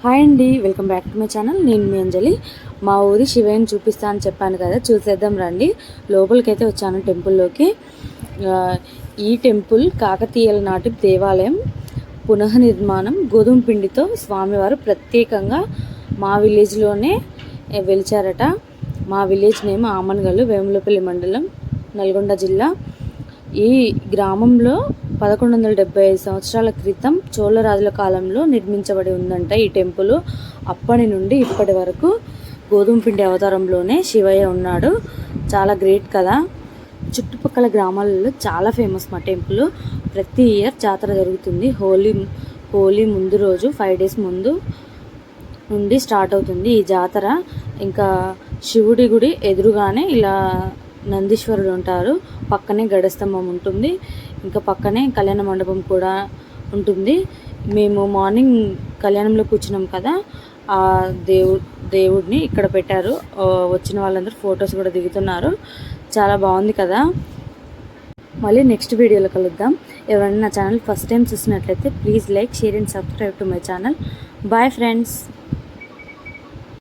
Hi అండి, welcome back to my channel. నేను మీ అంజలి. మా ఊరి శివయ్యని చూపిస్తా అని చెప్పాను కదా, చూసేద్దాం రండి. లోపలికైతే వచ్చాను టెంపుల్లోకి. ఈ టెంపుల్ కాకతీయుల నాటి దేవాలయం పునఃనిర్మాణం. గోధుమ పిండితో స్వామివారు ప్రత్యేకంగా మా విలేజ్లోనే వెలిచారట. మా విలేజ్ నేమ్ ఆమన్గల్లు, వేములపల్లి మండలం, నల్గొండ జిల్లా. ఈ గ్రామంలో 1175 సంవత్సరాల క్రితం చోళరాజుల కాలంలో నిర్మించబడి ఉందంట ఈ టెంపుల్. అప్పటి నుండి ఇప్పటి వరకు గోధుమ పిండి అవతారంలోనే శివయ్య ఉన్నాడు. చాలా గ్రేట్ కదా. చుట్టుపక్కల గ్రామాలలో చాలా ఫేమస్ మా టెంపుల్. ప్రతి ఇయర్ జాతర జరుగుతుంది. హోలీ ముందు రోజు 5 days ముందు నుండి స్టార్ట్ అవుతుంది ఈ జాతర. ఇంకా శివుడి గుడి ఎదురుగానే ఇలా నందీశ్వరుడు ఉంటారు. పక్కనే గడస్తంభం ఉంటుంది. ఇంకా పక్కనే కళ్యాణ మండపం కూడా ఉంటుంది. మేము మార్నింగ్ కళ్యాణంలో కూర్చున్నాం కదా, ఆ దేవుడిని ఇక్కడ పెట్టారు. వచ్చిన వాళ్ళందరూ ఫొటోస్ కూడా దిగుతున్నారు. చాలా బాగుంది కదా. మళ్ళీ నెక్స్ట్ వీడియోలో కలుద్దాం. ఎవరైనా నా ఛానల్ ఫస్ట్ టైం చూసినట్లయితే please like, share and subscribe to my channel. Bye friends.